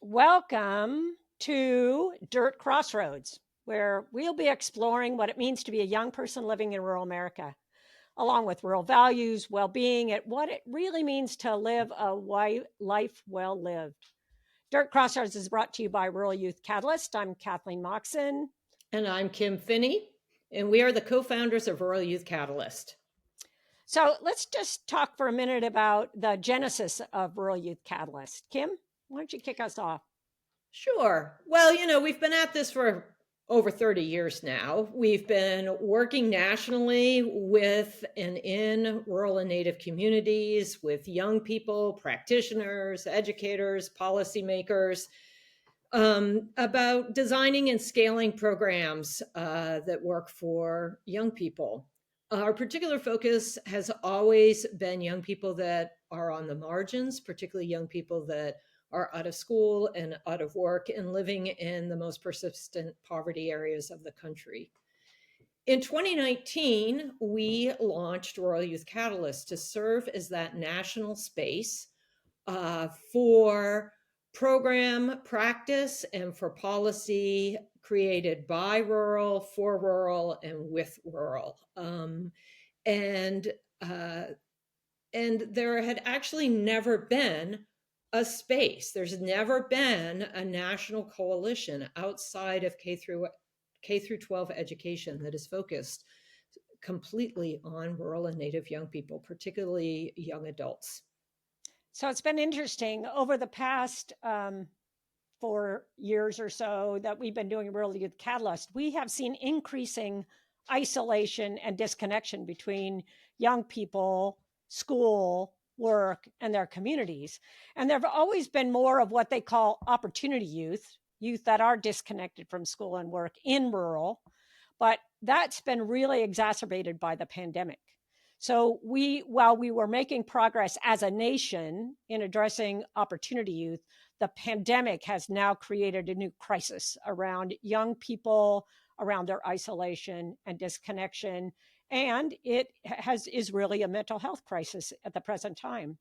Welcome to Dirt Crossroads, where we'll be exploring what it means to be a young person living in rural America, along with rural values, well being, and what it really means to live a life well lived. Dirt Crossroads is brought to you by Rural Youth Catalyst. I'm Kathleen Moxon. And I'm Kim Finney, and we are the co founders of Rural Youth Catalyst. So let's just talk for a minute about the genesis of Rural Youth Catalyst. Kim, why don't you kick us off? Sure. Well, we've been at this for over 30 years now. We've been working nationally with and in rural and native communities with young people, practitioners, educators, policymakers about designing and scaling programs that work for young people. Our particular focus has always been young people that are on the margins, particularly young people that are out of school and out of work and living in the most persistent poverty areas of the country. In 2019, we launched Rural Youth Catalyst to serve as that national space for program practice and for policy created by rural, for rural, and with rural. And uh, and there had actually never been a space. There's never been a national coalition outside of K through 12 education that is focused completely on rural and native young people, particularly young adults. So it's been interesting over the past 4 years or so that we've been doing Rural Youth Catalyst. We have seen increasing isolation and disconnection between young people, school, work, and their communities. And there have always been more of what they call opportunity youth that are disconnected from school and work in rural. But that's been really exacerbated by the pandemic. So while we were making progress as a nation in addressing opportunity youth, the pandemic has now created a new crisis around young people, around their isolation and disconnection. And is really a mental health crisis at the present time.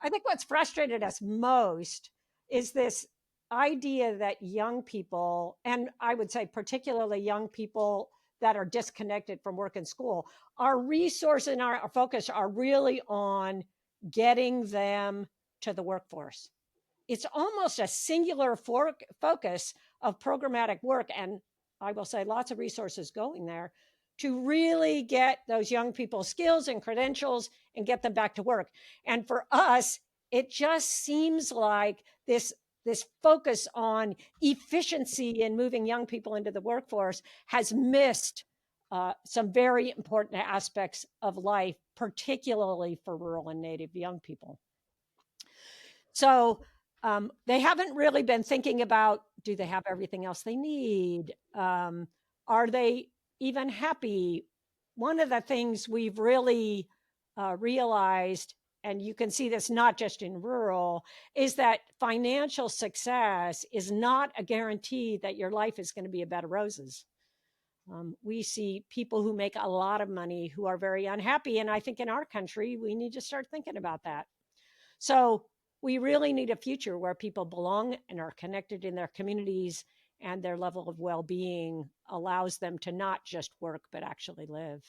I think what's frustrated us most is this idea that young people, and I would say particularly young people that are disconnected from work and school, our resource and our focus are really on getting them to the workforce. It's almost a singular focus of programmatic work, and I will say lots of resources going there to really get those young people skills and credentials and get them back to work. And for us, it just seems like this focus on efficiency and moving young people into the workforce has missed some very important aspects of life, particularly for rural and native young people. So they haven't really been thinking about, do they have everything else they need? Are they even happy? One of the things we've really realized, and you can see this not just in rural, is that financial success is not a guarantee that your life is going to be a bed of roses. We see people who make a lot of money who are very unhappy. And I think in our country, we need to start thinking about that. So we really need a future where people belong and are connected in their communities, and their level of well-being allows them to not just work, but actually live.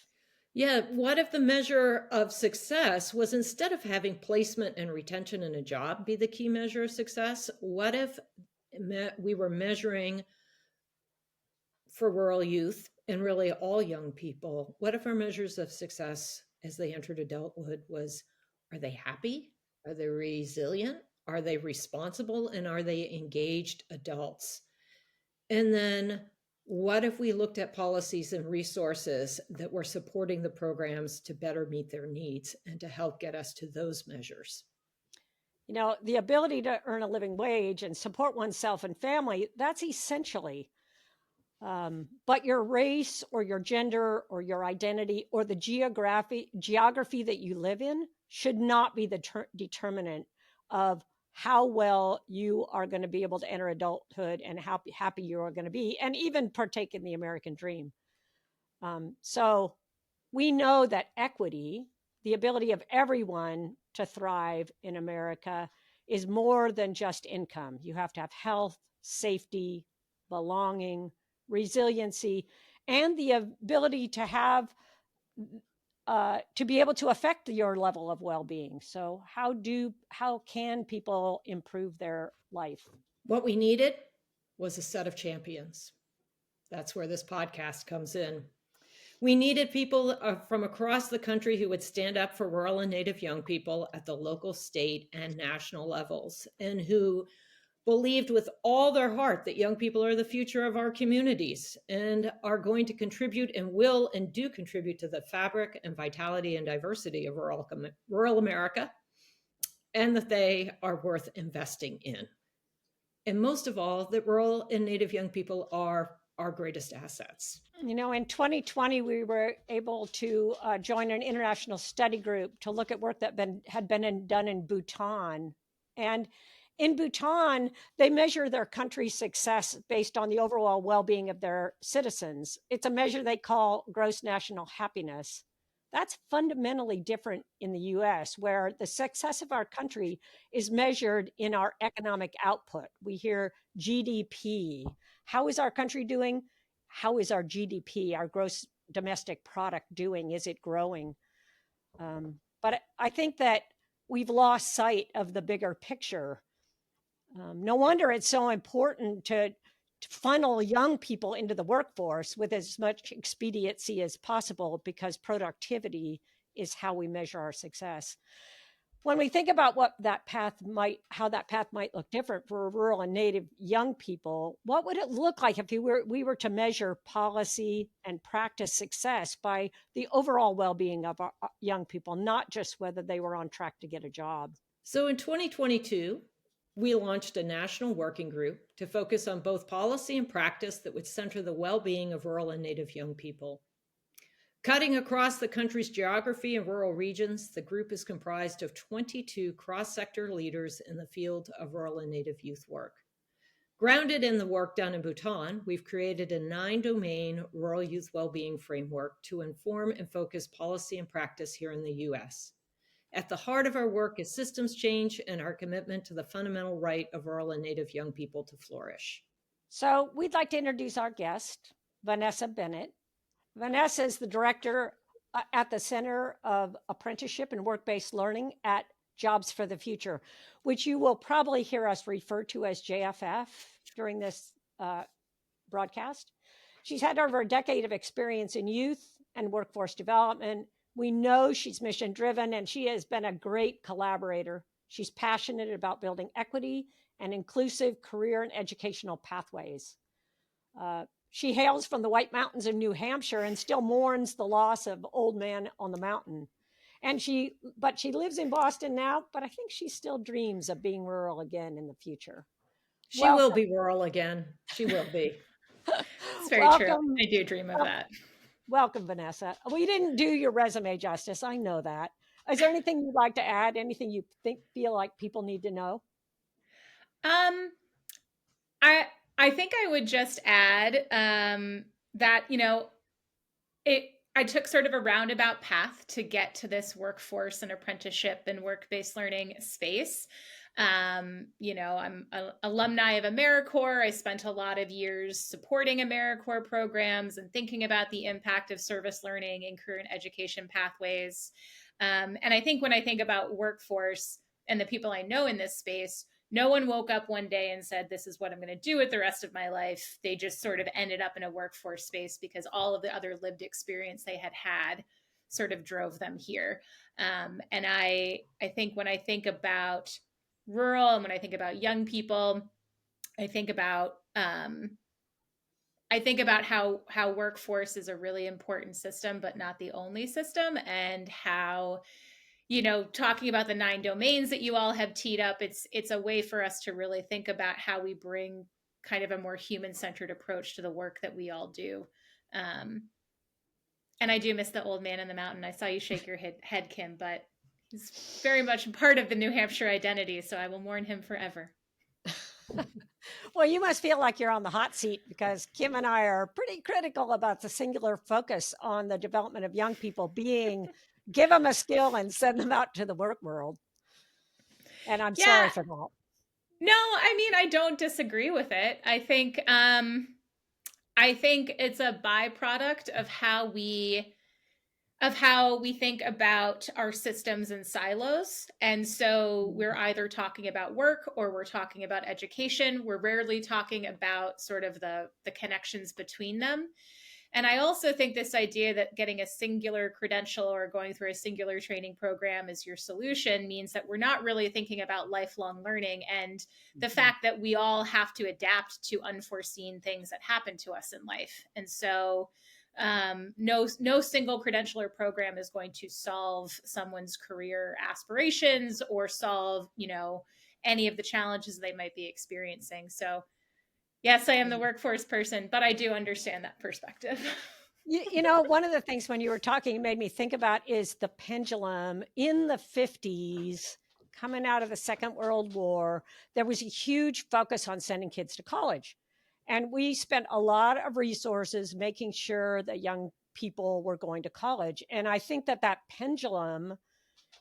Yeah, what if the measure of success was, instead of having placement and retention in a job be the key measure of success? What if we were measuring for rural youth and really all young people? What if our measures of success as they entered adulthood was, are they happy? Are they resilient? Are they responsible? And are they engaged adults? And then what if we looked at policies and resources that were supporting the programs to better meet their needs and to help get us to those measures? You know, the ability to earn a living wage and support oneself and family, that's essentially. But your race or your gender or your identity or the geography that you live in should not be the determinant of how well you are going to be able to enter adulthood and how happy you are going to be and even partake in the American dream. So we know that equity, the ability of everyone to thrive in America, is more than just income. You have to have health, safety, belonging, resiliency, and the ability to have to be able to affect your level of well-being. So how can people improve their life? What we needed was a set of champions. That's where this podcast comes in. We needed people from across the country who would stand up for rural and Native young people at the local, state, and national levels, and who believed with all their heart that young people are the future of our communities and are going to contribute and will and do contribute to the fabric and vitality and diversity of rural America, and that they are worth investing in. And most of all, that rural and Native young people are our greatest assets. You know, in 2020, we were able to join an international study group to look at work that had been done in Bhutan. And in Bhutan, they measure their country's success based on the overall well-being of their citizens. It's a measure they call gross national happiness. That's fundamentally different in the US, where the success of our country is measured in our economic output. We hear GDP. How is our country doing? How is our GDP, our gross domestic product, doing? Is it growing? But I think that we've lost sight of the bigger picture. No wonder it's so important to funnel young people into the workforce with as much expediency as possible, because productivity is how we measure our success. When we think about how that path might look different for rural and Native young people, what would it look like if we were to measure policy and practice success by the overall well-being of our young people, not just whether they were on track to get a job? So in 2022, we launched a national working group to focus on both policy and practice that would center the well-being of rural and Native young people. Cutting across the country's geography and rural regions, the group is comprised of 22 cross-sector leaders in the field of rural and Native youth work. Grounded in the work done in Bhutan, we've created a 9-domain rural youth well-being framework to inform and focus policy and practice here in the U.S. At the heart of our work is systems change and our commitment to the fundamental right of rural and Native young people to flourish. So we'd like to introduce our guest, Vanessa Bennett. Vanessa is the director at the Center of Apprenticeship and Work-Based Learning at Jobs for the Future, which you will probably hear us refer to as JFF during this broadcast. She's had over a decade of experience in youth and workforce development. We know she's mission driven, and she has been a great collaborator. She's passionate about building equity and inclusive career and educational pathways. She hails from the White Mountains of New Hampshire and still mourns the loss of Old Man on the Mountain. But she lives in Boston now, but I think she still dreams of being rural again in the future. She will be rural again. She will be. It's very true. I do dream of that. Welcome, Vanessa. We didn't do your resume justice. I know that. Is there anything you'd like to add? Anything you feel like people need to know? I think I would just add that, I took sort of a roundabout path to get to this workforce and apprenticeship and work-based learning space. I'm an alumni of AmeriCorps. I spent a lot of years supporting AmeriCorps programs and thinking about the impact of service learning in career and education pathways. And I think when I think about workforce and the people I know in this space, no one woke up one day and said, this is what I'm going to do with the rest of my life. They just sort of ended up in a workforce space because all of the other lived experience they had sort of drove them here. And I think when I think about rural and when I think about young people, I think about how workforce is a really important system, but not the only system, and how, talking about the 9 domains that you all have teed up, it's a way for us to really think about how we bring kind of a more human-centered approach to the work that we all do. And I do miss the Old Man in the Mountain. I saw you shake your head, Kim, but he's very much a part of the New Hampshire identity, so I will mourn him forever. Well, you must feel like you're on the hot seat, because Kim and I are pretty critical about the singular focus on the development of young people being give them a skill and send them out to the work world. And I'm Yeah. sorry for that. No, I mean, I don't disagree with it. I think it's a byproduct of how we think about our systems and silos. And so we're either talking about work or we're talking about education. We're rarely talking about sort of the connections between them. And I also think this idea that getting a singular credential or going through a singular training program is your solution means that we're not really thinking about lifelong learning and the fact that we all have to adapt to unforeseen things that happen to us in life. And so no single credential or program is going to solve someone's career aspirations or solve, any of the challenges they might be experiencing. So yes, I am the workforce person, but I do understand that perspective. One of the things when you were talking made me think about is the pendulum in the 50s, coming out of the Second World War. There was a huge focus on sending kids to college. And we spent a lot of resources making sure that young people were going to college. And I think that pendulum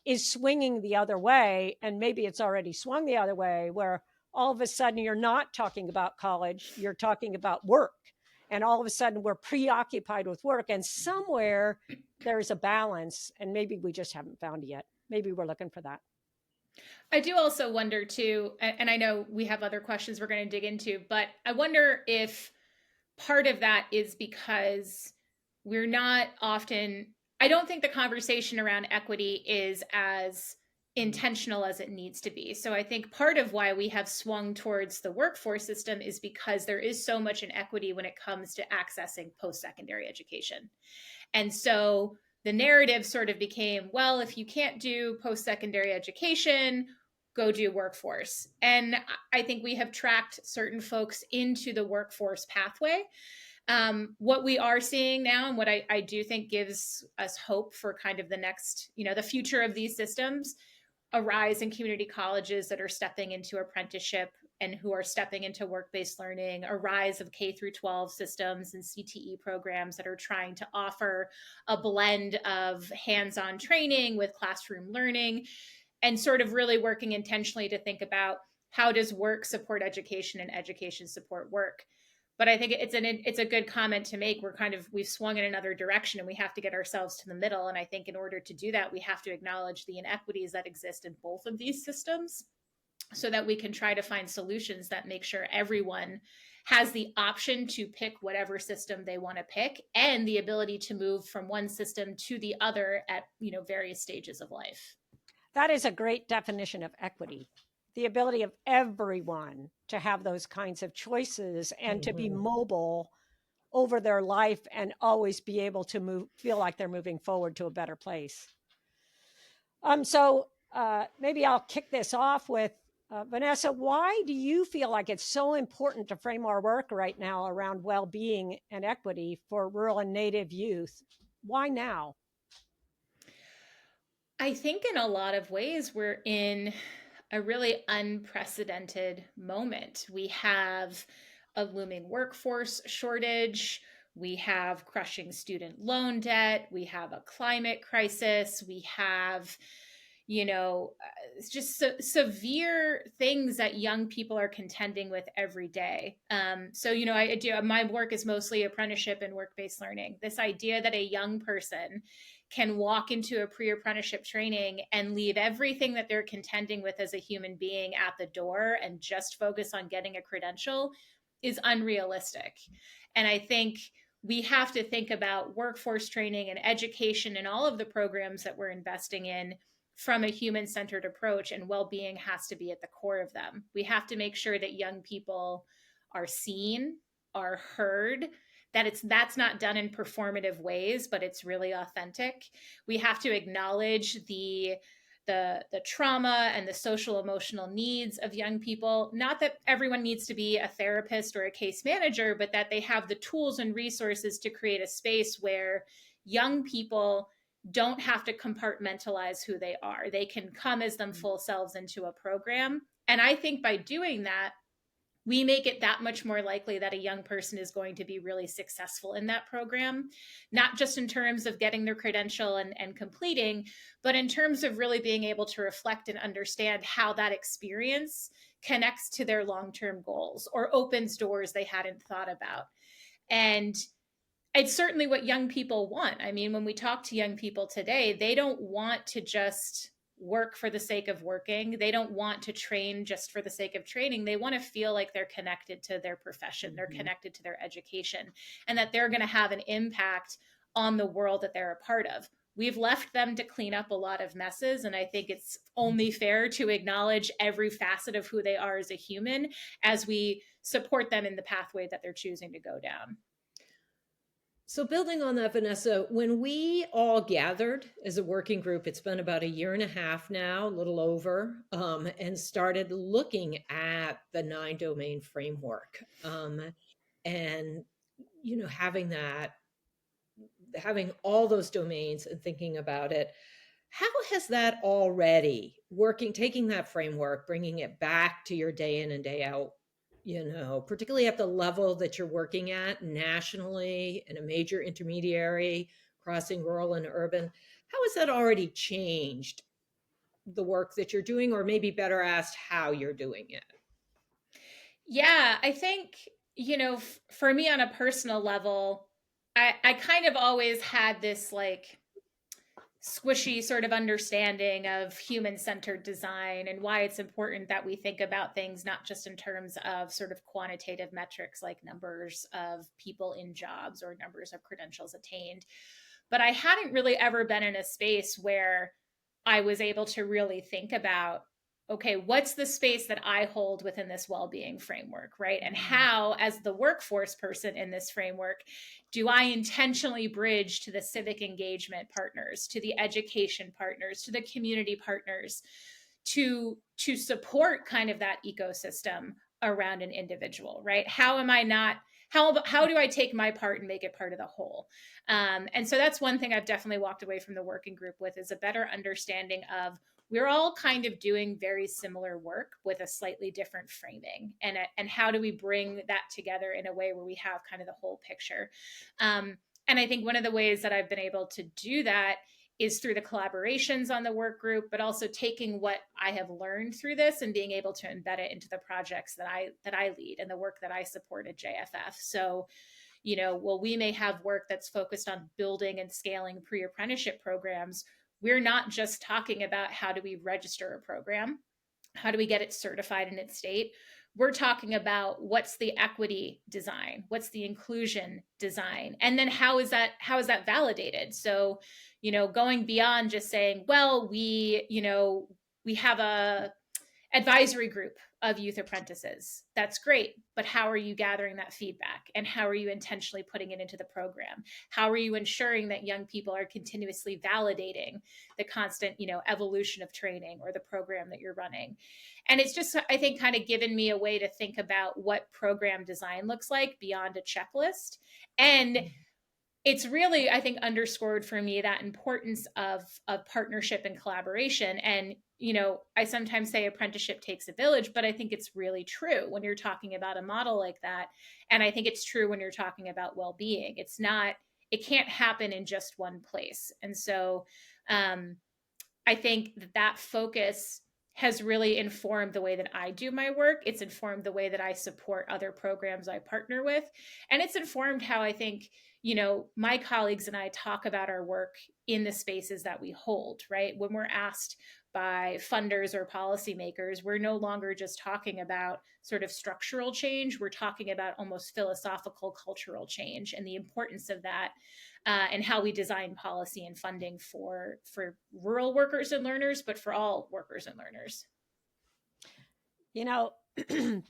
is swinging the other way. And maybe it's already swung the other way, where all of a sudden you're not talking about college, you're talking about work. And all of a sudden we're preoccupied with work. And somewhere there's a balance, and maybe we just haven't found it yet. Maybe we're looking for that. I do also wonder too, and I know we have other questions we're going to dig into, but I wonder if part of that is because we're not often, I don't think the conversation around equity is as intentional as it needs to be. So I think part of why we have swung towards the workforce system is because there is so much inequity when it comes to accessing post-secondary education. And so the narrative sort of became, well, if you can't do post-secondary education, go do workforce. And I think we have tracked certain folks into the workforce pathway. What we are seeing now, and what I do think gives us hope for kind of the next, the future of these systems, a rise in community colleges that are stepping into apprenticeship and who are stepping into work-based learning, a rise of K through 12 systems and CTE programs that are trying to offer a blend of hands-on training with classroom learning, and sort of really working intentionally to think about how does work support education and education support work. But I think it's a good comment to make. We've swung in another direction and we have to get ourselves to the middle. And I think in order to do that, we have to acknowledge the inequities that exist in both of these systems so that we can try to find solutions that make sure everyone has the option to pick whatever system they want to pick and the ability to move from one system to the other at, various stages of life. That is a great definition of equity. The ability of everyone to have those kinds of choices and to be mobile over their life and always be able to feel like they're moving forward to a better place. So maybe I'll kick this off with Vanessa. Why do you feel like it's so important to frame our work right now around well-being and equity for rural and Native youth? Why now? I think in a lot of ways, we're in a really unprecedented moment. We have a looming workforce shortage. We have crushing student loan debt. We have a climate crisis. We have, just severe things that young people are contending with every day. My work is mostly apprenticeship and work-based learning. This idea that a young person can walk into a pre-apprenticeship training and leave everything that they're contending with as a human being at the door and just focus on getting a credential is unrealistic. And I think we have to think about workforce training and education and all of the programs that we're investing in from a human-centered approach, and well-being has to be at the core of them. We have to make sure that young people are seen, are heard, that's not done in performative ways, but it's really authentic. We have to acknowledge the trauma and the social emotional needs of young people. Not that everyone needs to be a therapist or a case manager, but that they have the tools and resources to create a space where young people don't have to compartmentalize who they are. They can come as them full selves into a program. And I think by doing that, we make it that much more likely that a young person is going to be really successful in that program, not just in terms of getting their credential and completing, but in terms of really being able to reflect and understand how that experience connects to their long-term goals or opens doors they hadn't thought about. And it's certainly what young people want. I mean, when we talk to young people today, they don't want to just work for the sake of working. They don't want to train just for the sake of training. They want to feel like they're connected to their profession, they're connected to their education, and that they're going to have an impact on the world that they're a part of. We've left them to clean up a lot of messes, and I think it's only fair to acknowledge every facet of who they are as a human as we support them in the pathway that they're choosing to go down. So, building on that, Vanessa, when we all gathered as a working group, it's been about 1.5 years now, a little over, and started looking at the 9-domain framework, and having all those domains and thinking about it. How has that already working, taking that framework, bringing it back to your day in and day out, particularly at the level that you're working at nationally in a major intermediary, crossing rural and urban, how has that already changed the work that you're doing, or maybe better asked, how you're doing it? Yeah, I think, for me on a personal level, I kind of always had this like squishy sort of understanding of human-centered design and why it's important that we think about things not just in terms of sort of quantitative metrics like numbers of people in jobs or numbers of credentials attained. But I hadn't really ever been in a space where I was able to really think about, okay, what's the space that I hold within this well-being framework, right? And how, as the workforce person in this framework, do I intentionally bridge to the civic engagement partners, to the education partners, to the community partners, to support kind of that ecosystem around an individual, right? How am I not how do I take my part and make it part of the whole? And so that's one thing I've definitely walked away from the working group with, is a better understanding of we're all kind of doing very similar work with a slightly different framing, and how do we bring that together in a way where we have kind of the whole picture. And I think one of the ways that I've been able to do that is through the collaborations on the work group, but also taking what I have learned through this and being able to embed it into the projects that I lead and the work that I support at JFF. So, while we may have work that's focused on building and scaling pre-apprenticeship programs, we're not just talking about how do we register a program, how do we get it certified in its state. We're talking about what's the equity design, what's the inclusion design, and then how is that validated. So, going beyond just saying, well, we have a advisory group of youth apprentices. That's great, but how are you gathering that feedback, and how are you intentionally putting it into the program? How are you ensuring that young people are continuously validating the constant, evolution of training or the program that you're running? And it's just, I think, kind of given me a way to think about what program design looks like beyond a checklist. And it's really, I think, underscored for me that importance of partnership and collaboration. And, I sometimes say apprenticeship takes a village, but I think it's really true when you're talking about a model like that. And I think it's true when you're talking about well-being. It can't happen in just one place. And so I think that focus has really informed the way that I do my work. It's informed the way that I support other programs I partner with. And it's informed how I think, my colleagues and I talk about our work in the spaces that we hold, right? When we're asked by funders or policymakers, we're no longer just talking about sort of structural change. We're talking about almost philosophical cultural change and the importance of that, and how we design policy and funding for rural workers and learners, but for all workers and learners.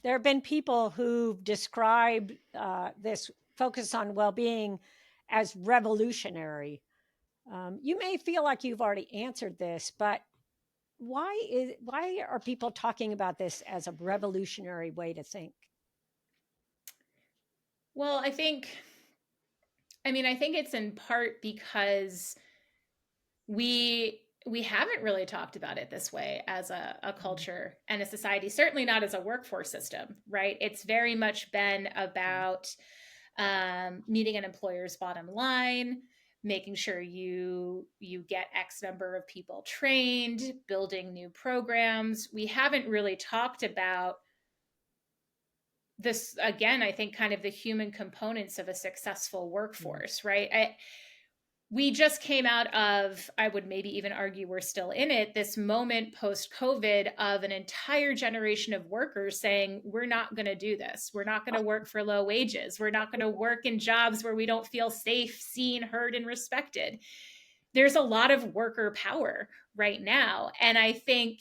There have been people who've described this focus on well-being as revolutionary. You may feel like you've already answered this, but why are people talking about this as a revolutionary way to think? Well, I think it's in part because we we haven't really talked about it this way as a culture and a society, certainly not as a workforce system, right? It's very much been about meeting an employer's bottom line, making sure you get X number of people trained, building new programs. We haven't really talked about this, again, I think kind of the human components of a successful workforce, right? We just came out of, I would maybe even argue we're still in it, this moment post COVID of an entire generation of workers saying, we're not going to do this. We're not going to work for low wages. We're not going to work in jobs where we don't feel safe, seen, heard, and respected. There's a lot of worker power right now. And I think,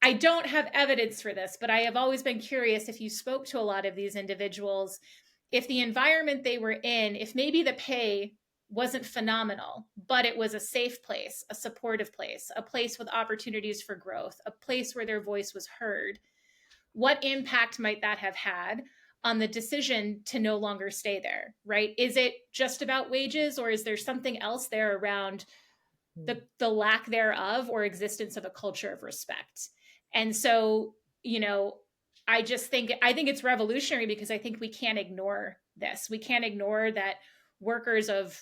I don't have evidence for this, but I have always been curious if you spoke to a lot of these individuals, if the environment they were in, if maybe the pay wasn't phenomenal, but it was a safe place, a supportive place, a place with opportunities for growth, a place where their voice was heard, what impact might that have had on the decision to no longer stay there, right? Is it just about wages, or is there something else there around the lack thereof or existence of a culture of respect? And so, I think it's revolutionary because I think we can't ignore this. We can't ignore that workers of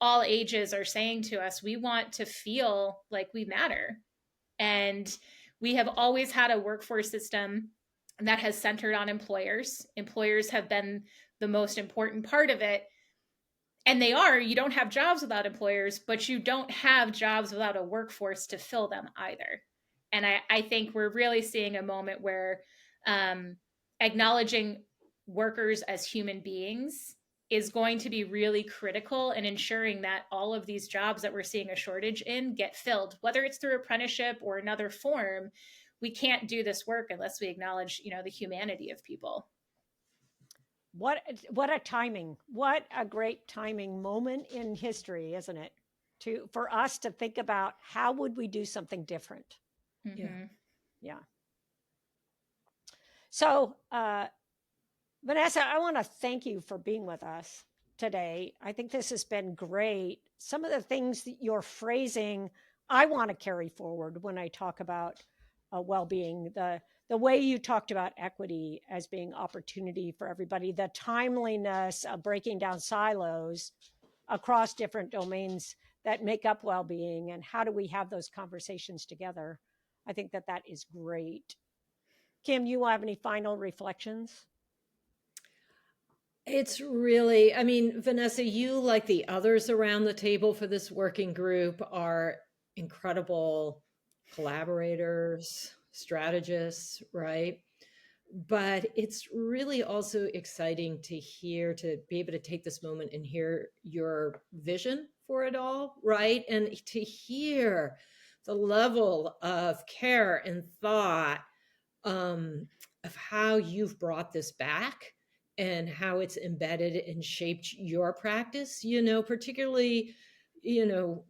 all ages are saying to us, we want to feel like we matter. And we have always had a workforce system that has centered on employers. Employers have been the most important part of it. And you don't have jobs without employers, but you don't have jobs without a workforce to fill them either. And I think we're really seeing a moment where acknowledging workers as human beings is going to be really critical in ensuring that all of these jobs that we're seeing a shortage in get filled, whether it's through apprenticeship or another form. We can't do this work unless we acknowledge, the humanity of people. What a great timing moment in history, isn't it? For us to think about how would we do something different. Mm-hmm. Yeah. So, Vanessa, I want to thank you for being with us today. I think this has been great. Some of the things that you're phrasing, I want to carry forward when I talk about well-being. The way you talked about equity as being opportunity for everybody, the timeliness of breaking down silos across different domains that make up well-being, and how do we have those conversations together? I think that is great. Kim, you have any final reflections? It's really, I mean, Vanessa, you, like the others around the table for this working group, are incredible collaborators, strategists, right? But it's really also exciting to be able to take this moment and hear your vision for it all, right? And to hear the level of care and thought of how you've brought this back and how it's embedded and shaped your practice, particularly,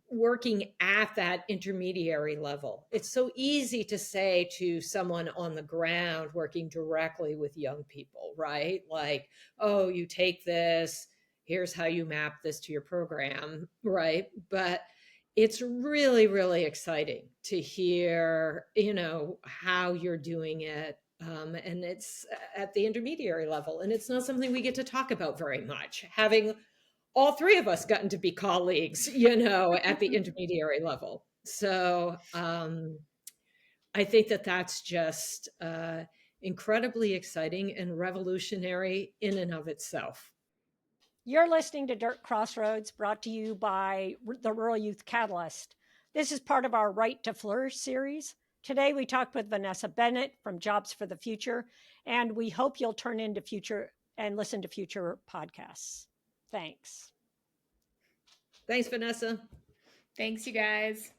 working at that intermediary level. It's so easy to say to someone on the ground working directly with young people, right? Like, oh, you take this, here's how you map this to your program, right? But it's really, really exciting to hear, how you're doing it. And it's at the intermediary level. And it's not something we get to talk about very much. Having all three of us gotten to be colleagues, at the intermediary level. So I think that's just incredibly exciting and revolutionary in and of itself. You're listening to Dirt Crossroads, brought to you by the Rural Youth Catalyst. This is part of our Right to Flourish series. Today, we talked with Vanessa Bennett from Jobs for the Future, and we hope you'll turn into future and listen to future podcasts. Thanks. Thanks, Vanessa. Thanks, you guys.